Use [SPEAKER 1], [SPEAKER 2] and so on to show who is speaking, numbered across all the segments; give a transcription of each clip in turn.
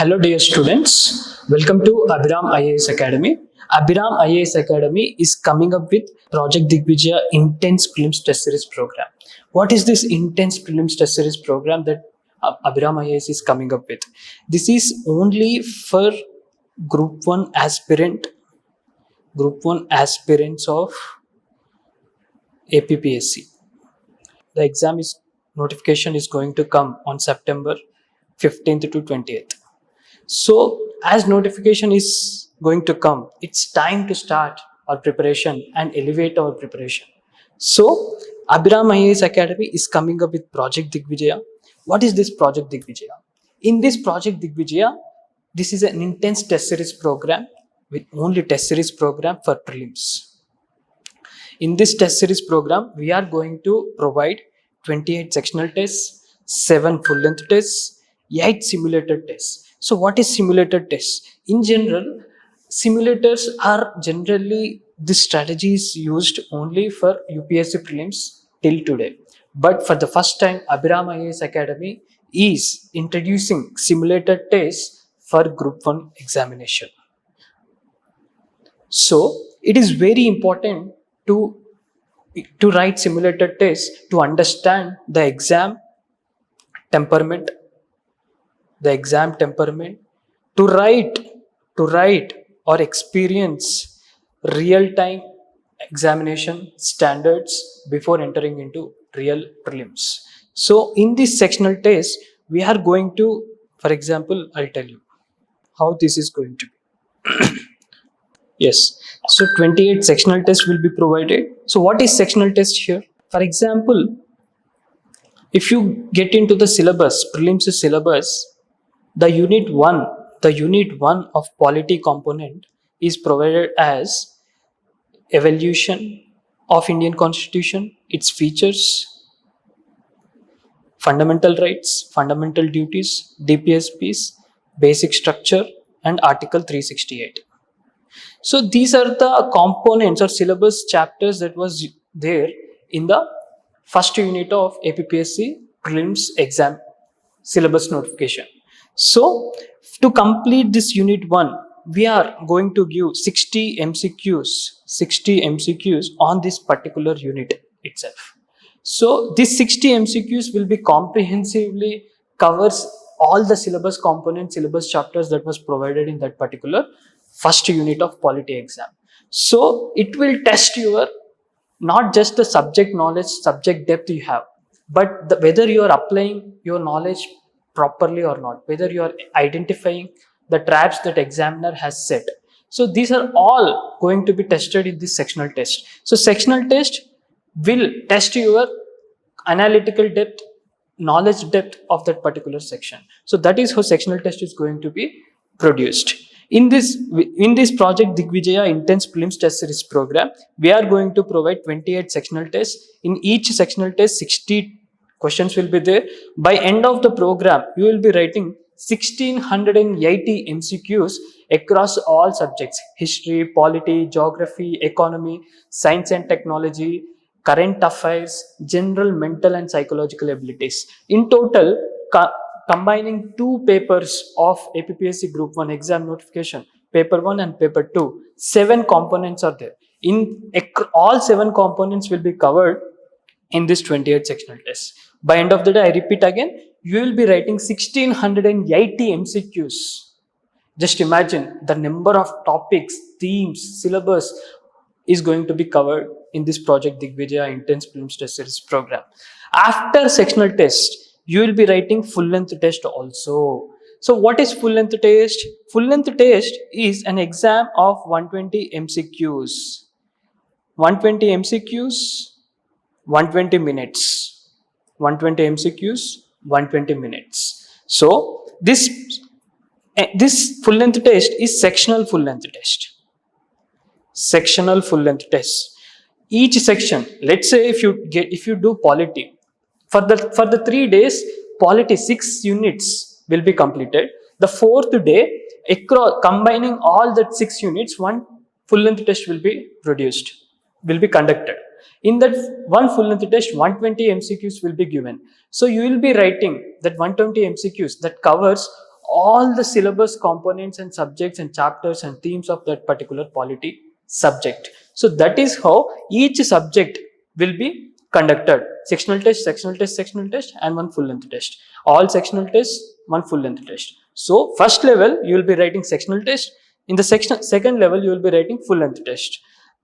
[SPEAKER 1] Hello dear students, welcome to Abhiram IAS Academy. Abhiram IAS Academy is coming up with Project Digvijaya Intense Prelims Test Series program. What is this Intense Prelims Test Series program that Abhiram IAS is coming up with? This is only for Group 1 aspirants of APPSC. The notification is going to come on September 15th to 20th. So as notification is going to come, it's time to start our preparation and elevate our preparation. So Abhiram IAS Academy is coming up with Project Digvijaya. What is this Project Digvijaya? In this Project Digvijaya, this is an intense test series program with only test series program for prelims. In this test series program, we are going to provide 28 sectional tests, 7 full-length tests, 8 simulated tests. So what is simulated tests? In general, simulators are generally, this strategy is used only for UPSC prelims till today. But for the first time, Abhiram IAS Academy is introducing simulated tests for Group 1 examination. So it is very important to write simulated tests to understand the exam temperament, to write or experience real-time examination standards before entering into real prelims. So in this sectional test, we are going to, for example, I'll tell you how this is going to be. Yes, so 28 sectional tests will be provided. So what is sectional test here? For example, if you get into the syllabus, prelims syllabus, the unit 1 of polity component is provided as evolution of Indian Constitution, its features, fundamental rights, fundamental duties, DPSPs, basic structure, and Article 368. So these are the components or syllabus chapters that was there in the first unit of APPSC prelims exam syllabus notification. So to complete this unit 1, we are going to give 60 MCQs on this particular unit itself. So these 60 MCQs will be comprehensively covers all the syllabus components, syllabus chapters that was provided in that particular first unit of polity exam. So it will test your not just the subject knowledge, subject depth you have, but whether you are applying your knowledge properly or not, whether you are identifying the traps that examiner has set. So these are all going to be tested in this sectional test. So sectional test will test your analytical depth, knowledge depth of that particular section. So that is how sectional test is going to be produced. In this Project Digvijaya Intense Prelims Test Series program, we are going to provide 28 sectional tests. In each sectional test, 60 questions will be there. By end of the program, you will be writing 1680 MCQs across all subjects: history, polity, geography, economy, science and technology, current affairs, general mental and psychological abilities. In total, combining 2 papers of APPSC Group 1 exam notification, paper 1 and paper 2, 7 components are there. All 7 components will be covered in this 28 sectional tests. By end of the day, I repeat again, you will be writing 1680 MCQs. Just imagine the number of topics, themes, syllabus is going to be covered in this Project Digvijaya Intense Prelims Test Series program. After sectional test, you will be writing full-length test also. So what is full-length test? Full-length test is an exam of 120 MCQs. 120 MCQs, 120 minutes. 120 MCQs, 120 minutes. So this full-length test is sectional full-length test. Sectional full-length test. Each section, let's say if you do polity, for the 3 days, polity 6 units will be completed. The 4th day, combining all that 6 units, one full-length test will be conducted. In that one full-length test, 120 MCQs will be given. So you will be writing that 120 MCQs that covers all the syllabus components and subjects and chapters and themes of that particular polity subject. So that is how each subject will be conducted. Sectional test, sectional test, and one full length test. All sectional tests, one full length test. So first level you will be writing sectional test. In the second level you will be writing full length test.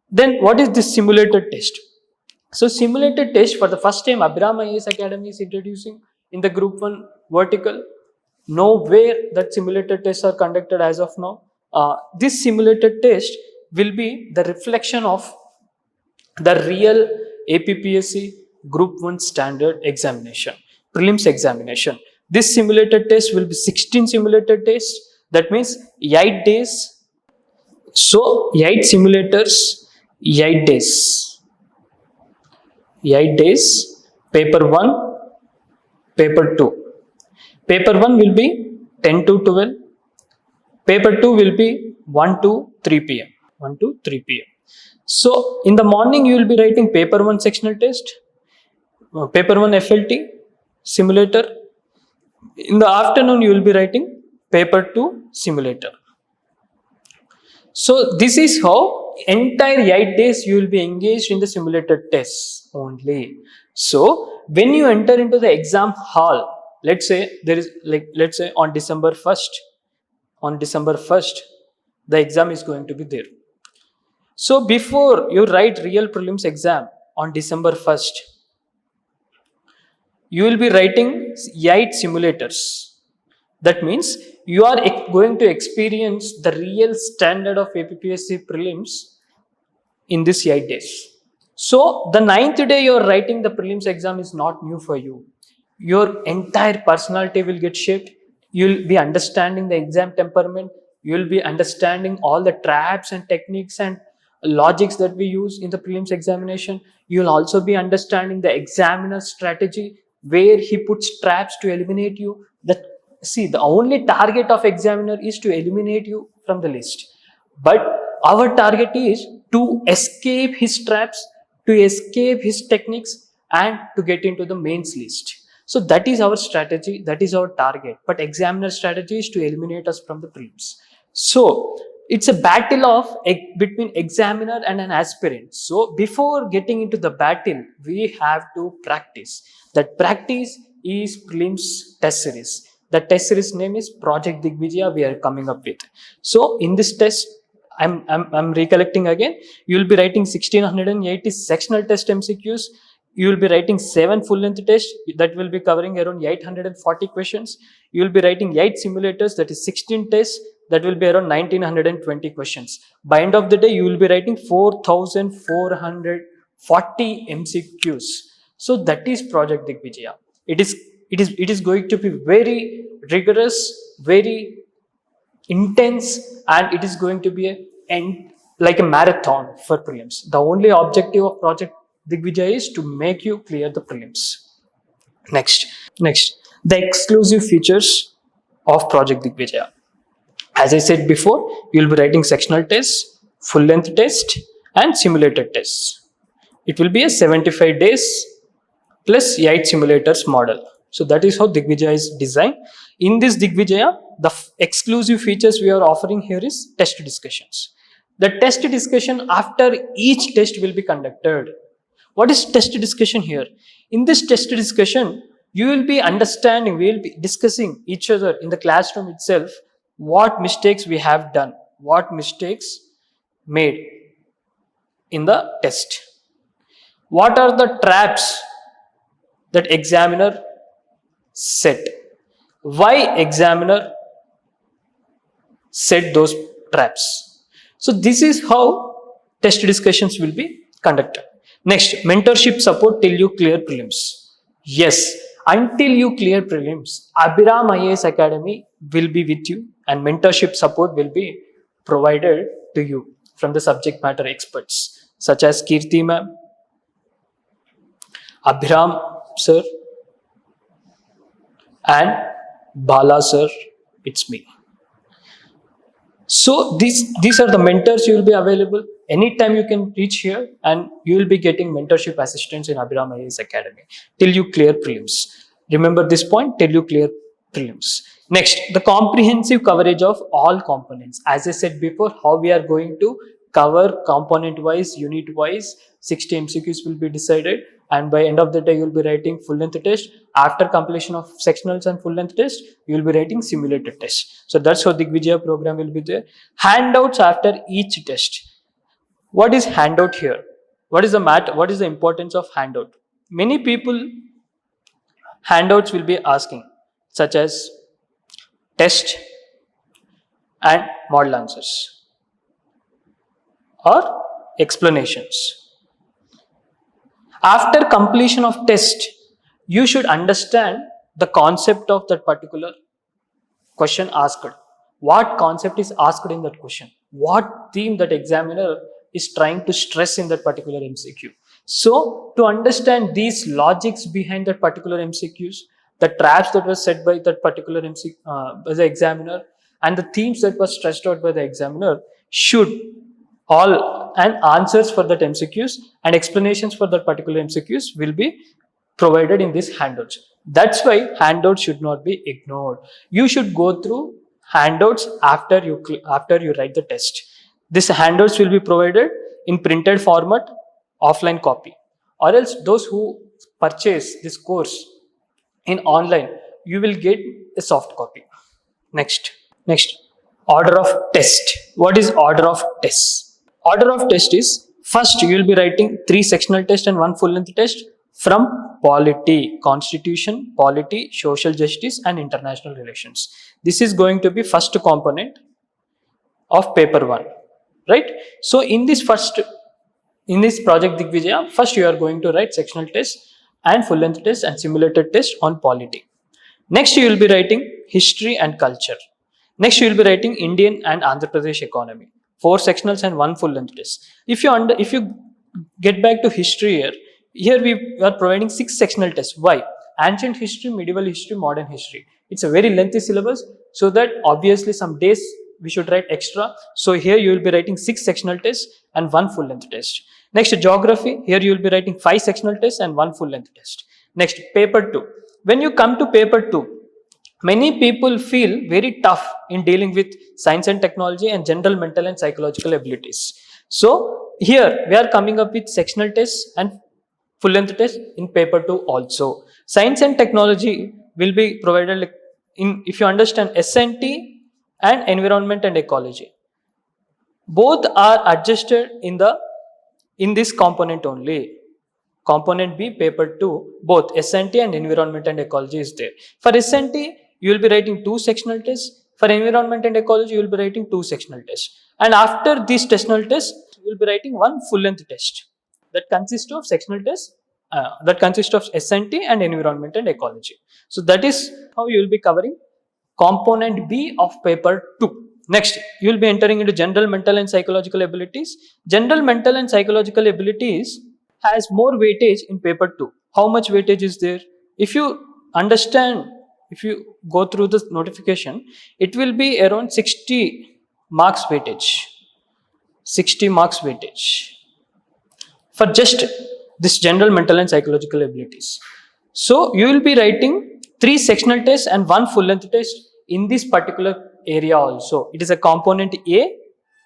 [SPEAKER 1] Then what is this simulated test? So simulated test, for the first time Abhiram IAS Academy is introducing in the group 1 vertical. Nowhere that simulated tests are conducted as of now. This simulated test will be the reflection of the real APPSC Group 1 standard examination, prelims examination. This simulated test will be 16 simulated tests. That means 8 days. So 8 simulators, 8 days. 8 days, paper 1, paper 2. Paper 1 will be 10 to 12. Paper 2 will be 1 to 3 p.m. 1 to 3 p.m. So in the morning you will be writing paper 1 sectional test, paper 1 FLT simulator. In the afternoon you will be writing paper 2 simulator. So this is how entire 8 days you will be engaged in the simulated tests only. So when you enter into the exam hall, let's say on December 1st, the exam is going to be there. So before you write real prelims exam on December 1st, you will be writing 8 simulators. That means you are going to experience the real standard of APPSC prelims in this 8 days. So the 9th day you are writing the prelims exam is not new for you. Your entire personality will get shaped. You will be understanding the exam temperament. You will be understanding all the traps and techniques and logics that we use in the prelims examination. You will also be understanding the examiner's strategy, where he puts traps to eliminate you. The only target of examiner is to eliminate you from the list. But our target is to escape his traps, to escape his techniques, and to get into the mains list. So that is our strategy, that is our target. But examiner strategy is to eliminate us from the prelims. So it's a battle between examiner and an aspirant. So before getting into the battle, we have to practice. That practice is prelims test series. The test series name is Project Digvijaya we are coming up with. So in this test, I'm recollecting again. You will be writing 1680 sectional test MCQs. You will be writing 7 full length tests that will be covering around 840 questions. You will be writing 8 simulators, that is 16 tests that will be around 1920 questions. By end of the day, you will be writing 4440 MCQs. So that is Project Digvijaya. It is going to be very rigorous, very intense, and it is going to be like a marathon for prelims. The only objective of Project Digvijaya is to make you clear the prelims. Next, the exclusive features of Project Digvijaya. As I said before, you will be writing sectional tests, full length test, and simulated tests. It will be a 75 days plus 8 simulators model. So that is how Digvijaya is designed. In this Digvijaya, the exclusive features we are offering here is test discussions. The test discussion after each test will be conducted. What is test discussion here? In this test discussion, you will be understanding, we will be discussing each other in the classroom itself, what mistakes we have done, what mistakes made in the test. What are the traps that examiner set? Why examiner set those traps? So this is how test discussions will be conducted. Next, mentorship support till you clear prelims. Yes, until you clear prelims, Abhiram IAS Academy will be with you, and mentorship support will be provided to you from the subject matter experts such as Kirti ma'am, Abhiram Sir, and Bala Sir. It's me. So these are the mentors you will be available. Anytime you can reach here, and you will be getting mentorship assistance in Abhiram IAS Academy till you clear prelims. Remember this point, till you clear prelims. Next, the comprehensive coverage of all components. As I said before, how we are going to cover component wise, unit wise, 60 MCQs will be decided, and by end of the day you will be writing full length test. After completion of sectionals and full length test, you will be writing simulated test. So that's how Digvijaya program will be there. Handouts after each test. What is handout here? What is the matter? What is the importance of handout? Many people handouts will be asking, such as test and model answers or explanations. After completion of test, you should understand the concept of that particular question asked. What concept is asked in that question? What theme that examiner is trying to stress in that particular MCQ? So, to understand these logics behind that particular MCQs, the traps that were set by that particular by the examiner, and the themes that were stressed out by the examiner, should all and answers for that MCQs and explanations for that particular MCQs will be provided in these handouts. That's why handouts should not be ignored. You should go through handouts after you write the test. These handouts will be provided in printed format, offline copy, or else those who purchase this course in online, you will get a soft copy. Next, order of test. What is order of test? Order of test is, first you will be writing 3 sectional tests and 1 full length test from polity, constitution, polity, social justice and international relations. This is going to be first component of paper 1, right? So in this project Digvijaya, first you are going to write sectional test and full length test and simulated test on polity. Next you will be writing history and culture. Next you will be writing Indian and Andhra Pradesh economy. 4 sectionals and 1 full length test. If you get back to history here we are providing 6 sectional tests. Why? Ancient history, medieval history, modern history. It's a very lengthy syllabus, so that obviously some days we should write extra. So here you will be writing 6 sectional tests and 1 full length test. Next, geography. Here you will be writing 5 sectional tests and 1 full length test. Next, paper 2. When you come to paper 2, many people feel very tough in dealing with science and technology and general mental and psychological abilities. So here we are coming up with sectional tests and full length test in paper 2 also. Science and technology will be provided if you understand SNT and environment and ecology. Both are adjusted in this component only. Component B, paper 2, both SNT and environment and ecology is there. For SNT, you will be writing 2 sectional tests. For environment and ecology, you will be writing 2 sectional tests. And after these sectional tests, you will be writing 1 full length test that consists of sectional tests, that consists of SNT and environment and ecology. So that is how you will be covering component B of paper 2. Next, you will be entering into general mental and psychological abilities. General mental and psychological abilities has more weightage in paper 2. How much weightage is there? If you understand, if you go through this notification, it will be around 60 marks weightage. 60 marks weightage for just this general mental and psychological abilities. So you will be writing 3 sectional tests and 1 full length test in this particular area also. It is a component A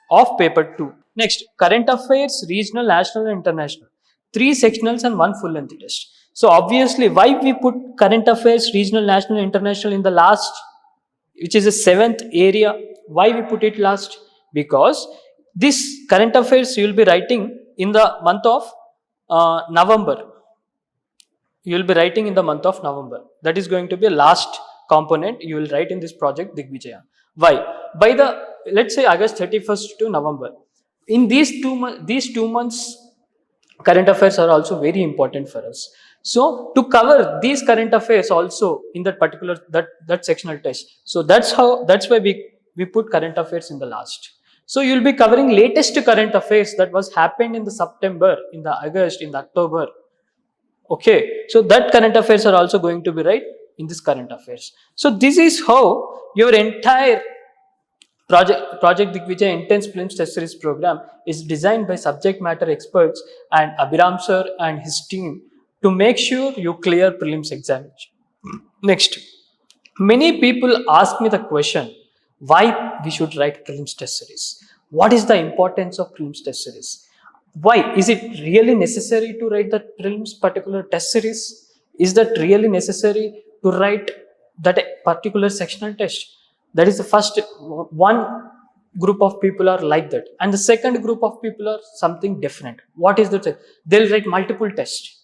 [SPEAKER 1] of paper 2. Next, current affairs, regional, national and international. 3 sectionals and 1 full length test. So obviously, why we put current affairs, regional, national, international in the last, which is the 7th area? Why we put it last? Because this current affairs you will be writing in the month of November. You will be writing in the month of November. That is going to be a last component you will write in this project Digvijaya. Why? By the, let's say, August 31st to November. In these 2 months, current affairs are also very important for us. So to cover these current affairs also in that particular that sectional test. So that's why we put current affairs in the last. So you'll be covering latest current affairs that was happened in the September, in the August, in the October. Okay, so that current affairs are also going to be right in this current affairs. So this is how your entire Project Digvijaya Intense Prelims Test Series program is designed by subject matter experts and Abhiram Sir and his team to make sure you clear prelims examination. Next, Many people ask me the question, why we should write prelims test series? What is the importance of prelims test series? Why is it really necessary to write that prelims particular test series? Is that really necessary to write that particular sectional test? That is the first one group of people are like that, and the second group of people are something different. What is that? They'll write multiple tests.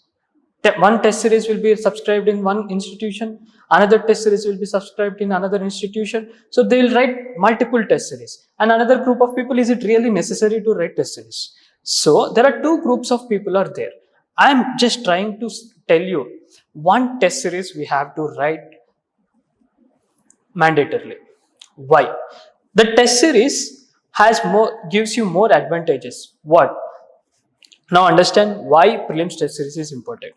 [SPEAKER 1] One test series will be subscribed in one institution, another test series will be subscribed in another institution. So they will write multiple test series. And another group of people, is it really necessary to write test series? So there are two groups of people are there. I am just trying to tell you, one test series we have to write mandatorily. Why? The test series gives you more advantages. What? Now understand why prelims test series is important.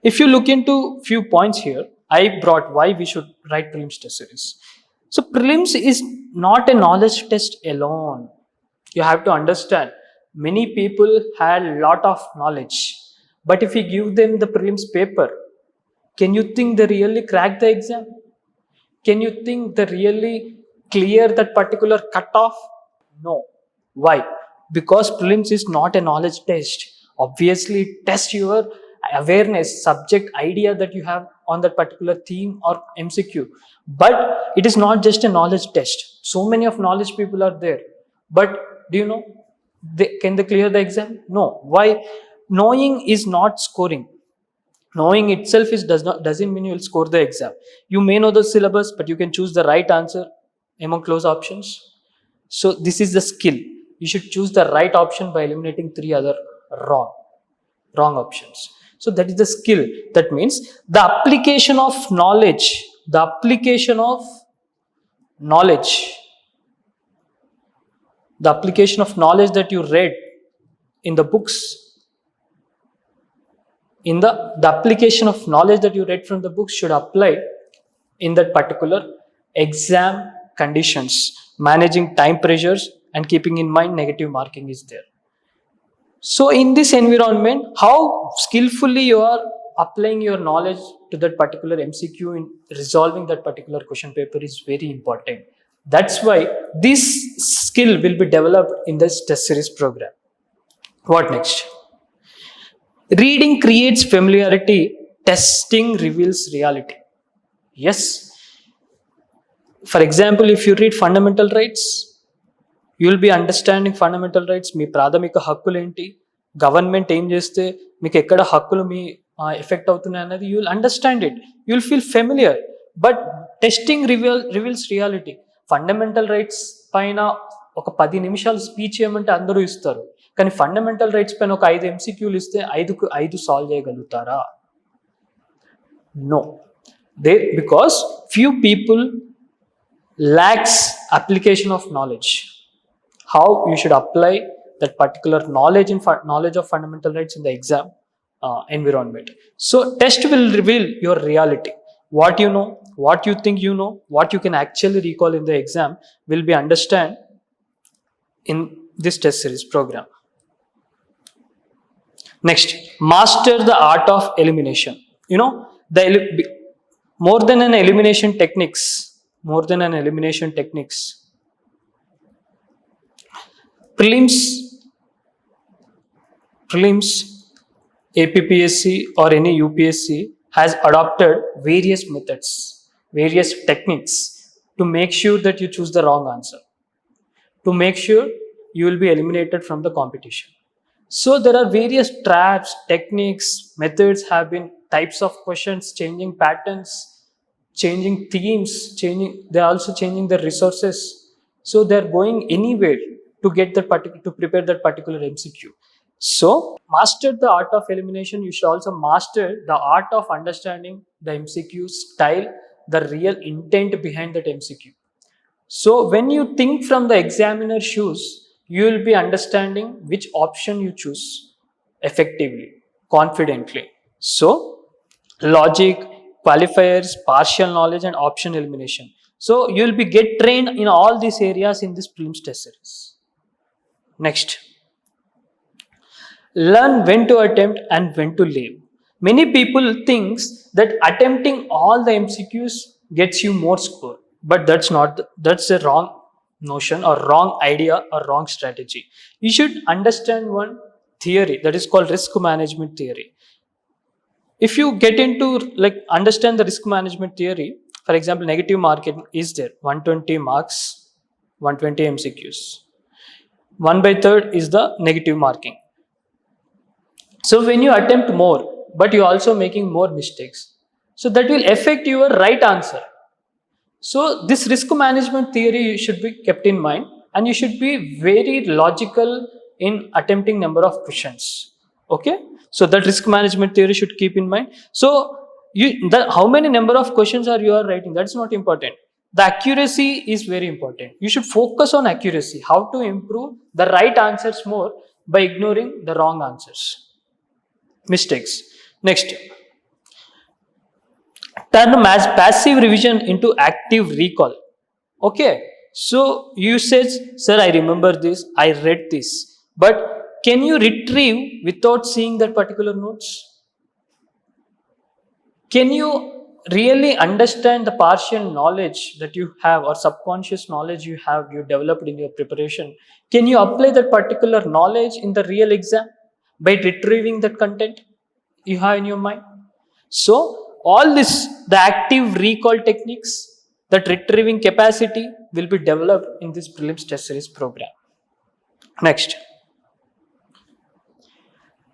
[SPEAKER 1] If you look into few points here, I brought why we should write prelims test series. So prelims is not a knowledge test alone. You have to understand, many people had a lot of knowledge, but if you give them the prelims paper, can you think they really crack the exam? Can you think they really clear that particular cutoff? No. Why? Because prelims is not a knowledge test. Obviously, it tests your awareness, subject idea that you have on that particular theme or MCQ. But it is not just a knowledge test. So many of knowledge people are there. But do you know, can they clear the exam? No. Why? Knowing is not scoring. Knowing itself doesn't mean you will score the exam. You may know the syllabus, but you can choose the right answer among close options. So this is the skill. You should choose the right option by eliminating three other wrong options. So that is the skill. That means the application of knowledge, that you read in the books, the application of knowledge that you read from the books should apply in that particular exam conditions, managing time pressures and keeping in mind negative marking is there. So in this environment, how skillfully you are applying your knowledge to that particular MCQ in resolving that particular question paper is very important. That's why this skill will be developed in this test series program. What next? Reading creates familiarity, testing reveals reality. Yes. For example, if you read fundamental rights, you will be understanding fundamental rights. మీ ప్రాథమిక హక్కులు ఏంటి, government ఏం చేస్తే మీకు ఎక్కడ హక్కులు మీ effect అవుతున్నాయి అన్నది you will understand it, you will feel familiar. But testing reveals reality. Fundamental rights పైన ఒక 10 నిమిషాలు స్పీచ్ చేయమంటే అందరూ ఇస్తారు, కానీ ఫండమెంటల్ రైట్స్ పైన ఒక 5 MCQలు ఇస్తే 5 సాల్వ్ చేయగలుగుతారా? No. Because few people lacks application of knowledge. How you should apply that particular knowledge of fundamental rights in the exam environment. So test will reveal your reality. What you know, what you think you know, what you can actually recall in the exam will be understand in this test series program. Next, master the art of elimination. You know, more than an elimination techniques, prelims, APPSC or any UPSC has adopted various methods, various techniques to make sure that you choose the wrong answer, to make sure you will be eliminated from the competition. So there are various traps, techniques, methods have been, types of questions, changing patterns, changing themes, they're also changing the resources. So they're going anywhere to get to prepare that particular MCQ. So master the art of elimination. You should also master the art of understanding the MCQ style, the real intent behind that MCQ. So when you think from the examiner's shoes, you will be understanding which option you choose effectively, confidently. So logic, qualifiers, partial knowledge and option elimination. So you will be get trained in all these areas in this prelims test series. Next, learn when to attempt and when to leave. Many people thinks that attempting all the MCQs gets you more score. But that's a wrong notion or wrong idea or wrong strategy. You should understand one theory that is called risk management theory. If you get into like understand the risk management theory, for example, negative marking is there, 120 marks, 120 MCQs, 1 by third is the negative marking. So when you attempt more but you're also making more mistakes, so that will affect your right answer. So this risk management theory should be kept in mind, and you should be very logical in attempting number of questions. Okay, so that risk management theory should keep in mind. So how many number of questions are you are writing, that's not important. The accuracy is very important. You should focus on accuracy, how to improve the right answers more by ignoring the wrong answers, mistakes. Next, turn passive revision into active recall. Okay, so you said, sir, I remember this, I read this, but can you retrieve without seeing that particular notes? Can you really understand the partial knowledge that you have or subconscious knowledge you developed in your preparation? Can you apply that particular knowledge in the real exam by retrieving that content you have in your mind? So all this, the active recall techniques, that retrieving capacity will be developed in this prelims test series program. Next,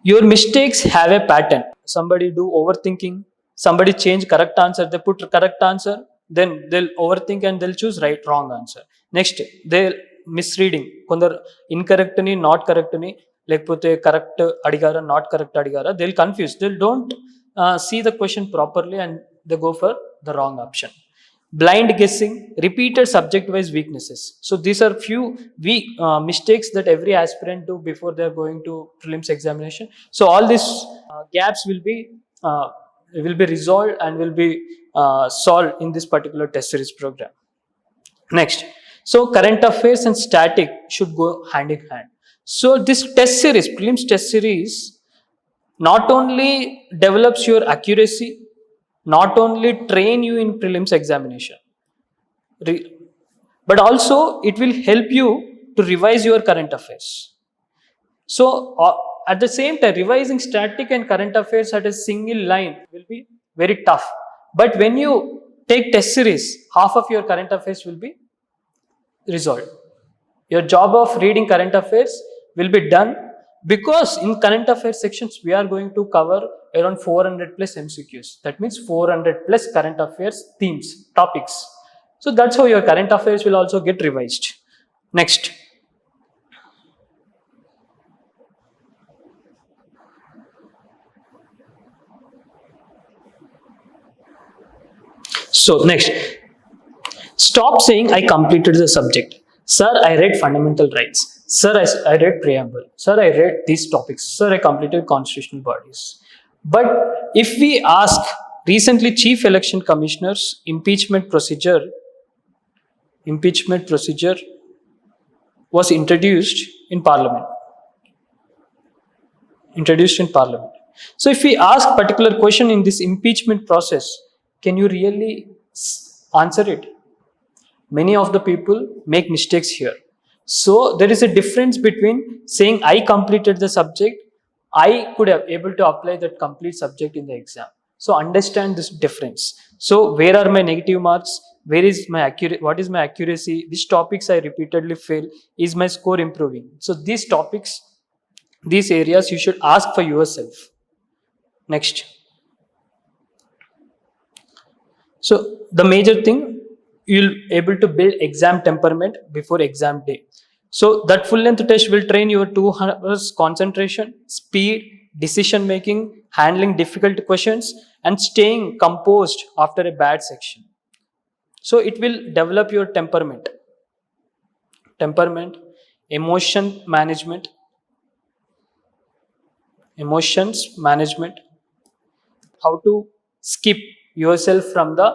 [SPEAKER 1] your mistakes have a pattern. Somebody do overthinking, somebody change correct answer, they put correct answer, then they'll overthink and they'll choose wrong answer. Next, they'll misreading, కొందరు incorrect ni not correct ni లేకపోతే correct అడిగారా not correct అడిగారా, they'll confuse, they don't see the question properly and they go for the wrong option. Blind guessing, repeated subject wise weaknesses. So these are few mistakes that every aspirant do before they are going to prelims examination. So all these gaps will be resolved and will be solved in this particular test series program. Next, so current affairs and static should go hand in hand. So this test series, prelims test series, not only develops your accuracy, not only train you in prelims examination, but also it will help you to revise your current affairs. So at the same time, revising static and current affairs at a single line will be very tough. But when you take test series, half of your current affairs will be resolved. Your job of reading current affairs will be done, because in current affairs sections we are going to cover around 400 plus MCQs. That means 400 plus current affairs themes, topics. So that's how your current affairs will also get revised. Next, so next, stop saying I completed the subject. Sir, I read fundamental rights. Sir, I read preamble. Sir, I read these topics. Sir, I completed constitutional bodies. But if we ask, recently Chief Election Commissioner's impeachment procedure was introduced in Parliament. So if we ask particular question in this impeachment process, can you really answer it? Many of the people make mistakes here. So there is a difference between saying I completed the subject, I could have able to apply that complete subject in the exam. So understand this difference. So where are my negative marks? Where is my what is my accuracy? Which topics I repeatedly fail? Is my score improving? So these topics, these areas you should ask for yourself. Next. So the major thing, you'll able to build exam temperament before exam day. So that full length test will train your 2 hours concentration, speed, decision making, handling difficult questions, and staying composed after a bad section. So it will develop your temperament, emotions management, how to skip yourself from the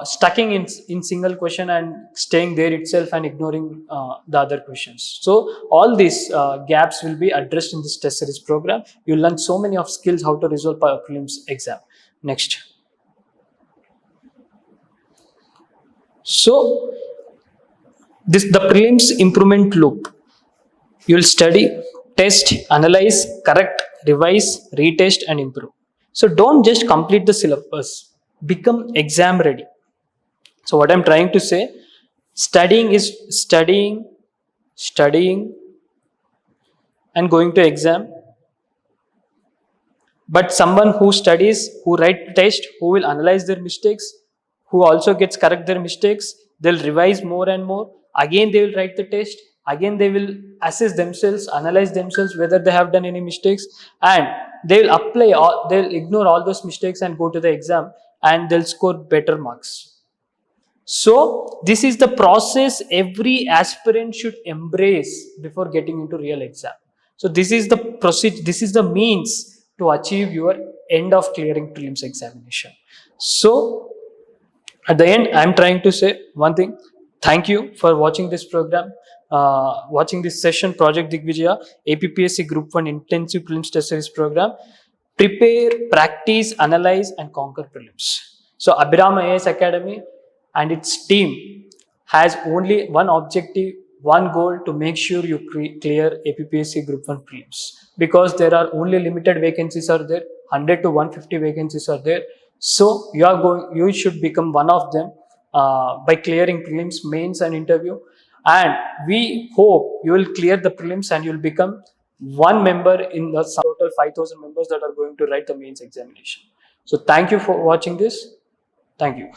[SPEAKER 1] stucking in single question and staying there itself and ignoring the other questions. So all these gaps will be addressed in this test series program. You learn so many of skills how to resolve prelims exam. Next, So the prelims improvement loop. You'll study, test, analyze, correct, revise, retest, and improve. So don't just complete the syllabus. Become exam ready. So what I'm trying to say, studying is studying, and going to exam. But someone who studies, who write test, who will analyze their mistakes, who also gets correct their mistakes, they'll revise more and more. Again, they will write the test. Again, they will assess themselves, analyze themselves whether they have done any mistakes, and they will apply. They'll ignore all those mistakes and go to the exam, and they'll score better marks. So this is the process every aspirant should embrace before getting into real exam. So this is the procedure, this is the means to achieve your end of clearing prelims examination. So at the end, I'm trying to say one thing. Thank you for watching this program, watching this session, Project Digvijaya, APPSC Group 1 Intensive Prelims Test Series Program. Prepare, practice, analyze, and conquer prelims. So Abhiram IAS Academy and its team has only one objective, one goal, to make sure you clear APPSC Group 1 prelims, because there are only limited vacancies are there, 100 to 150 vacancies are there. So you should become one of them by clearing prelims, mains, and interview. And we hope you will clear the prelims and you will become one member in the total 5,000 members that are going to write the mains examination. So thank you for watching this. Thank you.